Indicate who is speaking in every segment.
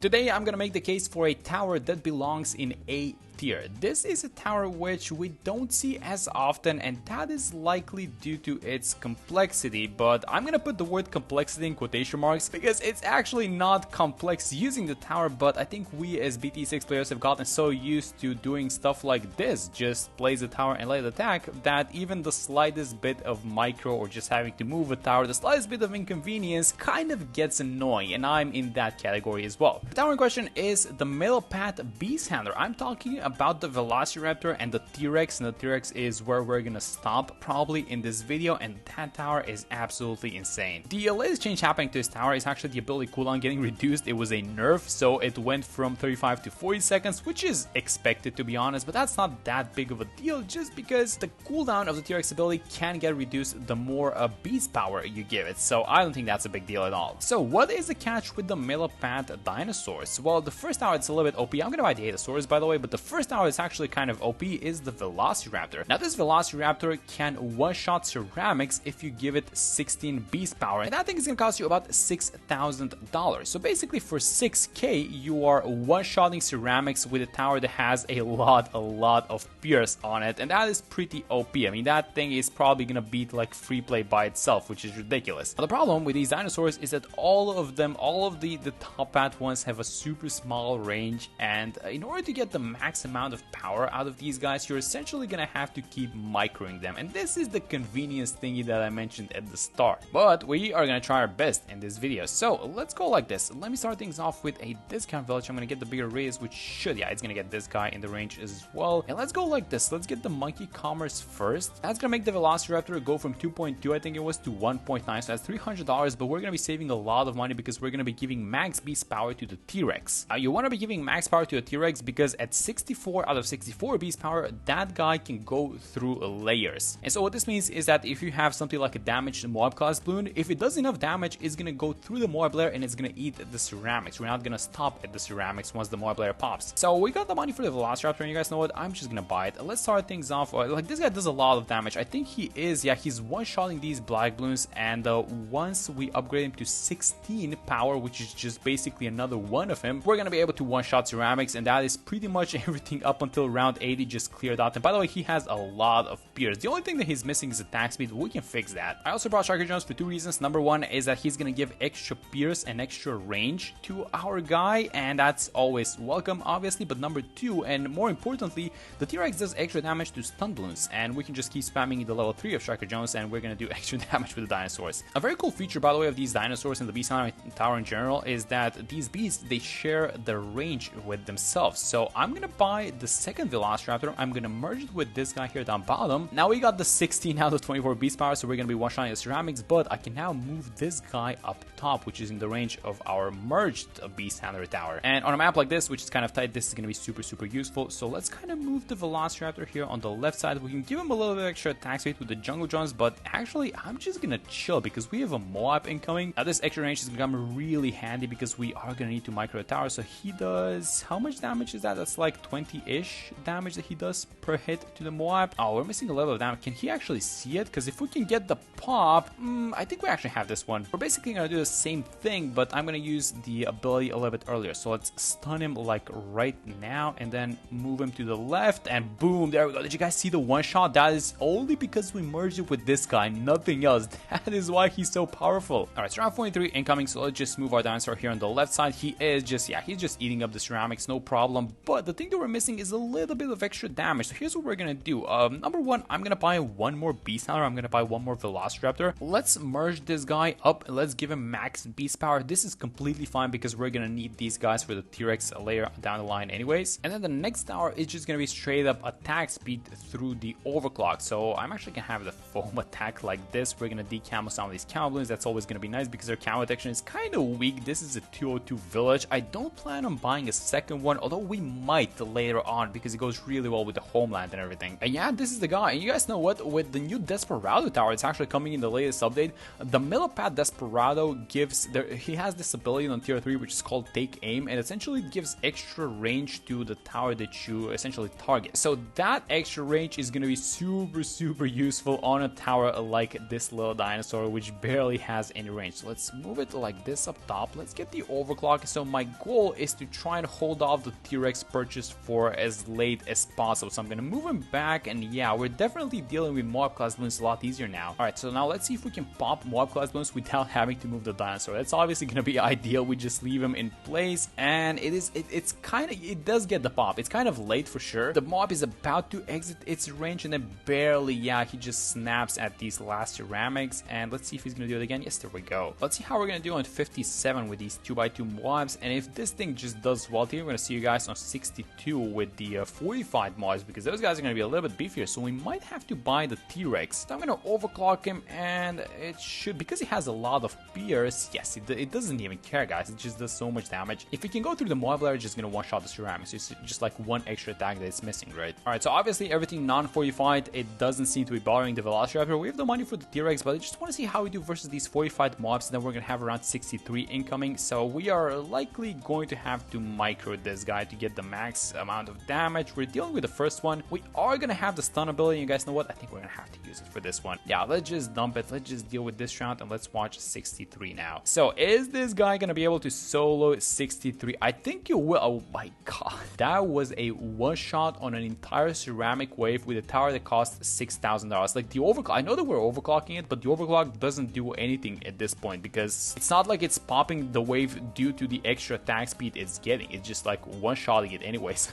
Speaker 1: Today I'm gonna make the case for a tower that belongs in A tier. This is a tower which we don't see as often, and that is likely due to its complexity, but I'm gonna put the word complexity in quotation marks because it's actually not complex using the tower, but I think we as BT6 players have gotten so used to doing stuff like this, just place the tower and let it attack, that even the slightest bit of micro or just having to move a tower, the slightest bit of inconvenience kind of gets annoying, and I'm in that category as well. The tower in question is the Millipede Beast Handler. I'm talking about the Velociraptor and the T-Rex, and the T-Rex is where we're gonna stop probably in this video, and that tower is absolutely insane. The latest change happening to this tower is actually the ability cooldown getting reduced. It was a nerf, so it went from 35 to 40 seconds, which is expected to be honest, but that's not that big of a deal just because the cooldown of the T-Rex ability can get reduced the more beast power you give it, so I don't think that's a big deal at all. So what is the catch with the Millipede dinosaurs? Well, the first tower it's a little bit OP. I'm gonna buy the Adasaurus by the way, but the first tower is actually kind of OP is the Velociraptor. Now this Velociraptor can one-shot ceramics if you give it 16 beast power, and that thing is gonna cost you about $6,000. So basically for 6k you are one-shotting ceramics with a tower that has a lot of pierce on it, and that is pretty OP. I mean, that thing is probably gonna beat like free play by itself, which is ridiculous. But the problem with these dinosaurs is that all of them, all of the top pat ones have a super small range, and in order to get the max amount of power out of these guys, you're essentially gonna have to keep microing them, and this is the convenience thingy that I mentioned at the start. But we are gonna try our best in this video, so let's go like this. Let me start things off with a discount village. I'm gonna get the bigger raise, which should, yeah, it's gonna get this guy in the range as well. And let's go like this. Let's get the monkey commerce first. That's gonna make the Velociraptor go from 2.2, I think it was, to 1.9, so that's $300, but we're gonna be saving a lot of money because we're gonna be giving max beast power to the T-Rex. You wanna be giving max power to a T-Rex because at 64 out of 64 beast power, that guy can go through layers. And so what this means is that if you have something like a damaged Moab class balloon, if it does enough damage, it's gonna go through the Moab layer and it's gonna eat the ceramics. We're not gonna stop at the ceramics once the Moab layer pops. So we got the money for the Velociraptor, and you guys know what? I'm just gonna buy it. Let's start things off. Like, this guy does a lot of damage. I think he is, yeah, he's one-shotting these black balloons, and once we upgrade him to 16 power, which is just basically another one of him, we're gonna be able to one-shot ceramics, and that is pretty much everything up until round 80 just cleared out. And by the way, he has a lot of pierce. The only thing that he's missing is attack speed, but we can fix that. I also brought Striker Jones for two reasons. Number one is that he's gonna give extra pierce and extra range to our guy, and that's always welcome, obviously. But number two, and more importantly, the T-Rex does extra damage to stun balloons, and we can just keep spamming the level 3 of Striker Jones, and we're gonna do extra damage with the dinosaurs. A very cool feature, by the way, of these dinosaurs and the Beast Hunter Tower in general is that these beasts, they share the range with themselves. So I'm gonna buy the second Velociraptor. I'm gonna merge it with this guy here down bottom. Now we got the 16 out of 24 beast power, so we're gonna be one-shotting the ceramics, but I can now move this guy up top, which is in the range of our merged beast handler tower. And on a map like this, which is kind of tight, this is gonna be super useful. So let's kind of move the Velociraptor here on the left side. We can give him a little bit extra attack speed with the jungle drums, but actually I'm just gonna chill because we have a Moab incoming. Now this extra range is gonna come really handy because we are gonna need to micro the tower. So he does, how much damage is that? That's like 20-ish damage that he does per hit to the Moab. Oh, we're missing a level of damage. Can he actually see it? Because if we can get the pop, I think we actually have this one. We're basically gonna do the same thing, but I'm gonna use the ability a little bit earlier. So let's stun him like right now and then move him to the left, and boom, there we go. Did you guys see the one shot? That is only because we merged it with this guy, nothing else. That is why he's so powerful. All right, so round 43 incoming. So let's just move our dinosaur here on the left side. He is just, yeah, he's just eating up the ceramics, no problem. But the thing that we're missing is a little bit of extra damage. So here's what we're gonna do. Number one, I'm gonna buy one more beast hunter. I'm gonna buy one more Velociraptor. Let's merge this guy up and let's give him max beast power. This is completely fine because we're gonna need these guys for the T-Rex layer down the line anyways. And then the next tower is just gonna be straight up attack speed through the overclock. So I'm actually gonna have the foam attack like this. We're gonna decamo some of these camo balloons. That's always gonna be nice because their camo detection is kind of weak. This is a 202 village. I don't plan on buying a second one, although we might later on because it goes really well with the homeland and everything. And yeah, this is the guy. And you guys know what? With the new Desperado tower, it's actually coming in the latest update. The Millipede Desperado he has this ability on tier 3 which is called Take Aim, and essentially gives extra range to the tower that you essentially target. So that extra range is going to be super useful on a tower like this little dinosaur which barely has any range. So let's move it like this up top. Let's get the overclock. So my goal is to try and hold off the T-Rex purchase for as late as possible. So I'm going to move him back, and yeah, we're definitely dealing with Moab class Bloons a lot easier now. Alright, so now let's see if we can pop Moab class Bloons without having to move the dinosaur. That's obviously going to be ideal. We just leave him in place, and it does get the pop. It's kind of late for sure. The mob is about to exit its range, and then barely, yeah, he just snaps at these last ceramics. And let's see if he's going to do it again. Yes, there we go. Let's see how we're going to do on 57 with these 2x2 mobs, and if this thing just does well here, we're going to see you guys on 62 with the 45 mobs, because those guys are going to be a little bit beefier, so we might have to buy the T-Rex. So I'm going to overclock him, and it should, because he has a lot of pierce, yes, it doesn't even care, guys. It just does so much damage. If we can go through the mob layer, it's just going to one-shot the ceramics. It's just like one extra attack that it's missing, right? Alright, so obviously everything non-fortified, it doesn't seem to be bothering the Velociraptor. We have the money for the T-Rex, but I just want to see how we do versus these 45 mobs, and then we're going to have around 63 incoming. So we are likely going to have to micro this guy to get the max amount of damage. We're dealing with the first one. We are going to have the stun ability. You guys know what? I think we're going to have to use it for this one. Yeah, let's just dump it. Let's just deal with this round, and let's watch 63 now. So is this guy going to be able to solo 63? I think you will. Oh my god. That was a one shot on an entire ceramic wave with a tower that cost $6,000. Like the overclock, I know that we're overclocking it, but the overclock doesn't do anything at this point because it's not like it's popping the wave due to the extra attack speed it's getting. It's just like one shotting it anyways.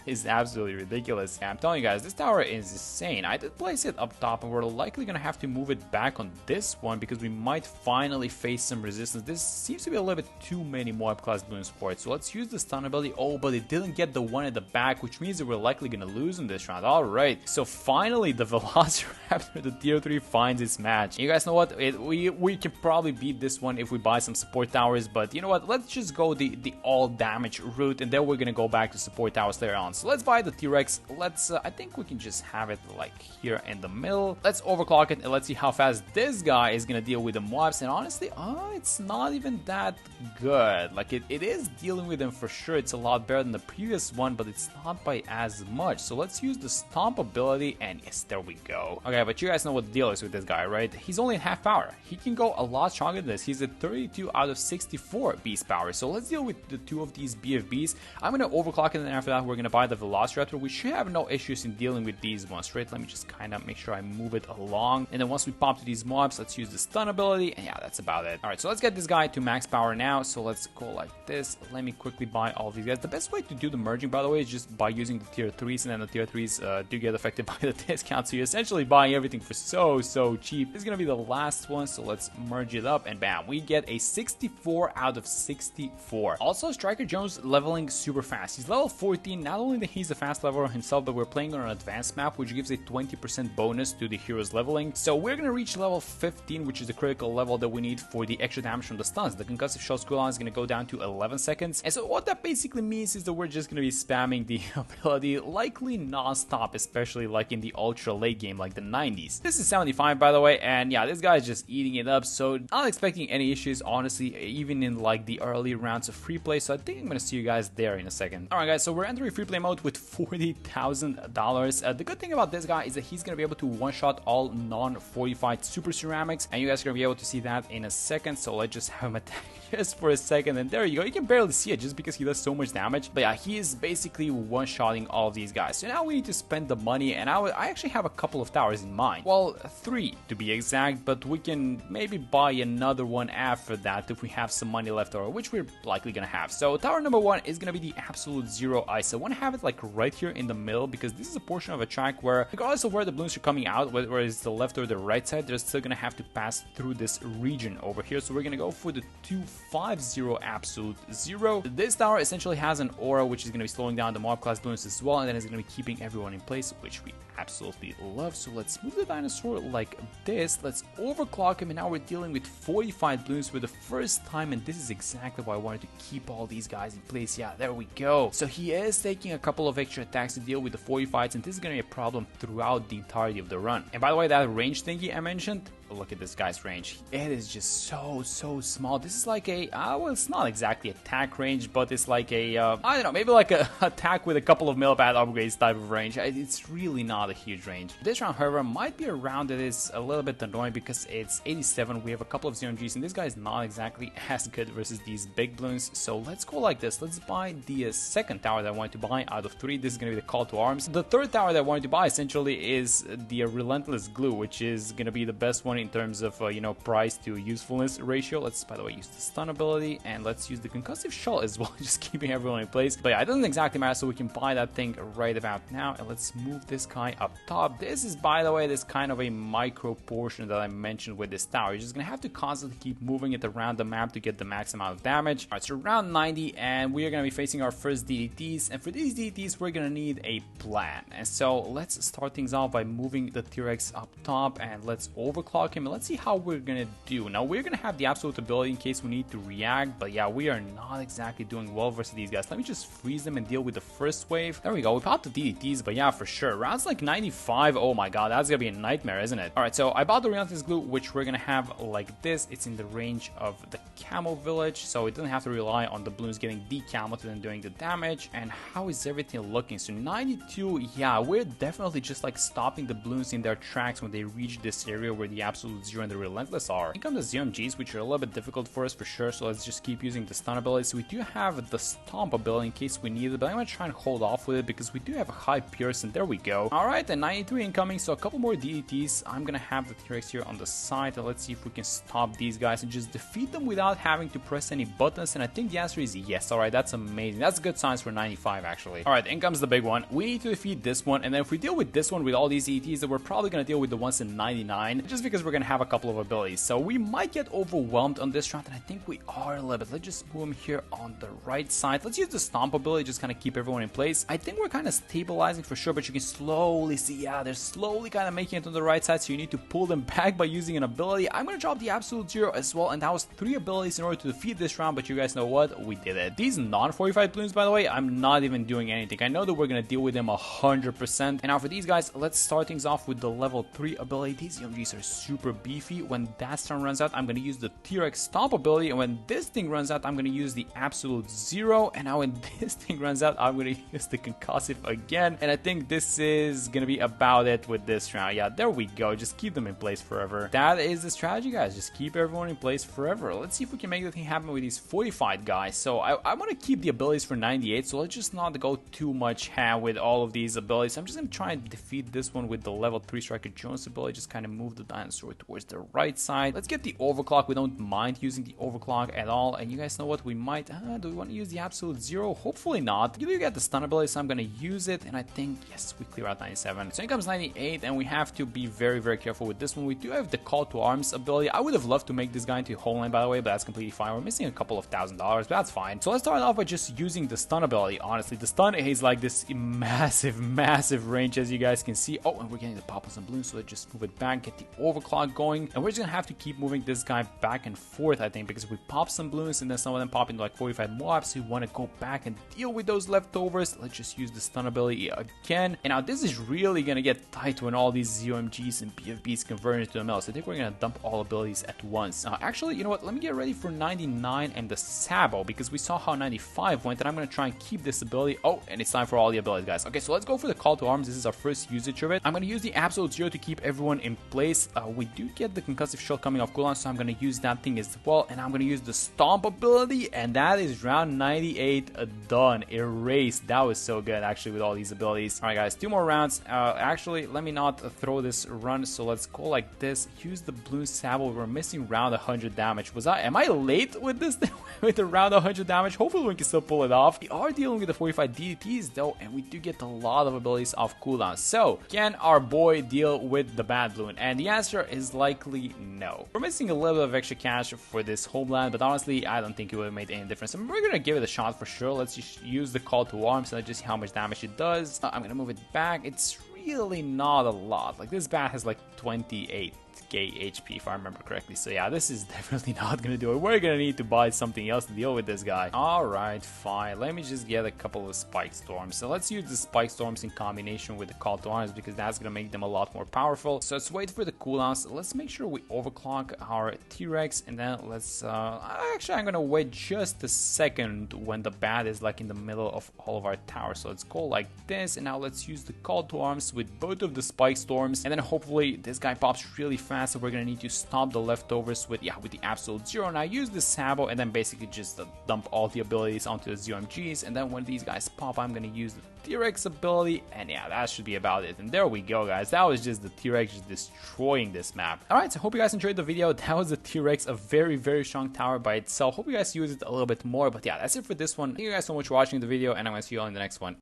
Speaker 1: Is absolutely ridiculous. Yeah, I'm telling you guys, this tower is insane. I did place it up top, and we're likely gonna have to move it back on this one because we might finally face some resistance. This seems to be a little bit too many Moab class Bloons for it. So let's use the stun ability. Oh, but it didn't get the one at the back, which means that we're likely gonna lose in this round. Alright, so finally the Velociraptor, the tier 3, finds its match. You guys know what? We can probably beat this one if we buy some support towers, but you know what? Let's just go the all damage route, and then we're gonna go back to support towers later on. So let's buy the T-Rex. Let's I think we can just have it like here in the middle. Let's overclock it, and let's see how fast this guy is gonna deal with the mobs. And honestly, it's not even that good. Like it is dealing with them for sure. It's a lot better than the previous one, but it's not by as much. So let's use the stomp ability, and yes, there we go. Okay, but you guys know what the deal is with this guy, right? He's only at half power. He can go a lot stronger than this. He's at 32 out of 64 beast power. So let's deal with the two of these BFBs. I'm gonna overclock it, and after that we're gonna buy the Velociraptor. We should have no issues in dealing with these ones, right? Let me just kind of make sure I move it along, and then once we pop to these mobs, let's use the stun ability, and yeah, that's about it. Alright, so let's get this guy to max power now. So let's go like this. Let me quickly buy all of these guys. The best way to do the merging, by the way, is just by using the tier 3s, and then the tier 3s do get affected by the discount, so you're essentially buying everything for so cheap. This is gonna be the last one, so let's merge it up, and bam, we get a 64 out of 64. Also, Striker Jones leveling super fast. He's level 14. Not only that he's a fast leveler himself, but we're playing on an advanced map, which gives a 20% bonus to the hero's leveling. So we're gonna reach level 15, which is the critical level that we need for the extra damage from the stuns. The concussive shell's cooldown is gonna go down to 11 seconds. And so what that basically means is that we're just gonna be spamming the ability likely non-stop, especially like in the ultra late game like the 90s. This is 75, by the way, and yeah, this guy is just eating it up, so not expecting any issues, honestly, even in like the early rounds of free play. So I think I'm gonna see you guys there in a second. Alright guys, so we're entering free play mode with $40,000. The good thing about this guy is that he's gonna be able to one-shot all non-fortified super ceramics, and you guys are gonna be able to see that in a second. So let's just have him attack just for a second, and there you go. You can barely see it just because he does so much damage, but yeah, he is basically one-shotting all of these guys. So now we need to spend the money, and I actually have a couple of towers in mind. Well, 3 to be exact, but we can maybe buy another one after that if we have some money left over, which we're likely gonna have. So tower number 1 is gonna be the absolute zero ice. I want to have it like right here in the middle, because this is a portion of a track where, regardless of where the Bloons are coming out, whether it's the left or the right side, they're still gonna have to pass through this region over here. So we're gonna go for the 2 5-0 absolute 0. This tower essentially has an aura which is going to be slowing down the mob class balloons as well, and then it's going to be keeping everyone in place, which we absolutely love. So let's move the dinosaur like this. Let's overclock him, and now we're dealing with fortified balloons for the first time, and this is exactly why I wanted to keep all these guys in place. Yeah, there we go. So he is taking a couple of extra attacks to deal with the fortifieds, and this is going to be a problem throughout the entirety of the run. And by the way, that range thingy I mentioned, look at this guy's range. It is just so small. This is like a well, it's not exactly attack range, but it's like a I don't know, maybe like a attack with a couple of millipad upgrades type of range. It's really not a huge range. This round, however, might be a round that is a little bit annoying because it's 87. We have a couple of ZMGs, and this guy is not exactly as good versus these big balloons. So let's go like this. Let's buy the second tower that I wanted to buy out of 3. This is going to be the call to arms. The third tower that I wanted to buy essentially is the relentless glue, which is going to be the best one in terms of you know, price to usefulness ratio. Let's, by the way, use the stun ability, and let's use the concussive shell as well, just keeping everyone in place. But yeah, it doesn't exactly matter, so we can buy that thing right about now. And let's move this guy up top. This is, by the way, this kind of a micro portion that I mentioned with this tower. You're just gonna have to constantly keep moving it around the map to get the max amount of damage. All right, so round 90, and we are gonna be facing our first DDTs, and for these DDTs we're gonna need a plan. And so let's start things off by moving the T-Rex up top, and let's overclock him, and let's see how we're gonna do. Now we're gonna have the absolute ability in case we need to react, but yeah, we are not exactly doing well versus these guys. Let me just freeze them and deal with the first wave. There we go, we popped the DDTs, but yeah, for sure, rounds like 95, oh my god, that's gonna be a nightmare, isn't it? Alright, so I bought the relentless glue, which we're gonna have like this. It's in the range of the camo village, so it doesn't have to rely on the balloons getting decamo to then doing the damage. And how is everything looking? So 92, yeah, we're definitely just like stopping the balloons in their tracks when they reach this area where the absolute 0 and the relentless are. Then come the ZMGs, which are a little bit difficult for us for sure, so let's just keep using the stun ability. So we do have the stomp ability in case we need it, but I'm gonna try and hold off with it because we do have a high Pierce, and there we go. Alright, and 93 incoming, so a couple more DDTs. I'm gonna have the T-Rex here on the side, and let's see if we can stop these guys and just defeat them without having to press any buttons, and I think the answer is yes. Alright, that's amazing. That's good signs for 95 actually. Alright, in comes the big one. We need to defeat this one, and then if we deal with this one with all these DDTs, then we're probably gonna deal with the ones in 99, just because we're gonna have a couple of abilities. So we might get overwhelmed on this round, and I think we are a little bit. Let's just move him here on the right side. Let's use the stomp ability, just kind of keep everyone in place. I think we're kind of stabilizing for sure, but you can slowly see, yeah, they're slowly kind of making it on the right side, so you need to pull them back by using an ability. I'm gonna drop the absolute 0 as well, and that was 3 abilities in order to defeat this round, but you guys know what? We did it. These non-fortified balloons, by the way, I'm not even doing anything. I know that we're gonna deal with them 100%. And now for these guys, let's start things off with the level 3 ability. These ZMGs are super beefy. When that turn runs out, I'm gonna use the T-Rex stomp ability, and when this thing runs out, I'm gonna use the absolute 0, and now when this thing runs out, I'm gonna use the concussive again. And I think this is gonna be about it with this round. Yeah, there we go. Just keep them in place forever. That is the strategy, guys. Just keep everyone in place forever. Let's see if we can make the thing happen with these fortified guys. So I want to keep the abilities for 98, so let's just not go too much ham with all of these abilities. I'm just gonna try and defeat this one with the level 3 Striker Jones ability. Just kind of move the dinosaur towards the right side. Let's get the overclock. We don't mind using the overclock at all, and you guys know what? We might do we want to use the absolute 0? Hopefully not. You do get the stun ability, so I'm gonna use it, and I think yes, we clear out 97. So here comes 98, and we have to be very careful with this one. We do have the call to arms ability. I would have loved to make this guy into a whole line, by the way, but that's completely fine. We're missing a couple of $1,000, but that's fine. So let's start off by just using the stun ability. Honestly, the stun is like this massive range, as you guys can see. Oh, and we're getting the pop-ups and balloons, so let's just move it back, get the overclock going, and we're just gonna have to keep moving this guy back and forth, I think, because we pop some balloons and then some of them pop into like 45 mobs, so we want to go back and deal with those leftovers. Let's just use the stun ability again, and now this is really gonna get tight when all these ZOMGs and BFBs convert into ML, so I think we're gonna dump all abilities at once. Actually, you know what, let me get ready for 99 and the Sabo, because we saw how 95 went, and I'm gonna try and keep this ability. Oh, and it's time for all the abilities, guys. Okay, so let's go for the call to arms. This is our first usage of it. I'm gonna use the absolute 0 to keep everyone in place. We do get the concussive shell coming off cooldown, so I'm gonna use that thing as well, and I'm gonna use the stomp ability, and that is round 98 done. Erased. That was so good actually with all these abilities. All right, guys, 2 more rounds. Actually, let me not throw this run, so let's go like this. Use the blue Sabo. We're missing round 100 damage. Am I late with this thing? With the round 100 damage? Hopefully we can still pull it off. We are dealing with the 45 DDTs though, and we do get a lot of abilities off cooldown. So can our boy deal with the bad balloon? And the answer is likely no. We're missing a little bit of extra cash for this homeland, but honestly, I don't think it would have made any difference. I mean, we're gonna give it a shot for sure. Let's just use the call to arms and just see how much damage it does. I'm gonna move it back. It's really not a lot. Like, this bat has like 28k HP if I remember correctly. So yeah, this is definitely not gonna do it. We're gonna need to buy something else to deal with this guy. Alright, fine. Let me just get a couple of spike storms. So let's use the spike storms in combination with the call to arms because that's gonna make them a lot more powerful. So let's wait for the cooldowns. Let's make sure we overclock our T-Rex, and then let's actually I'm gonna wait just a second when the bat is like in the middle of all of our towers. So let's go like this, and now let's use the call to arms with both of the spike storms, and then hopefully this guy pops really fast. So we're gonna need to stop the leftovers with the absolute zero. Now use the Sabo and then basically just dump all the abilities onto the ZOMGs, and then when these guys pop, I'm gonna use the T-Rex ability, and yeah, that should be about it. And there we go, guys. That was just the T-Rex just destroying this map. Alright, so hope you guys enjoyed the video. That was the T-Rex, a very, very strong tower by itself. Hope you guys use it a little bit more, but yeah, that's it for this one. Thank you guys so much for watching the video, and I'm gonna see you all in the next one.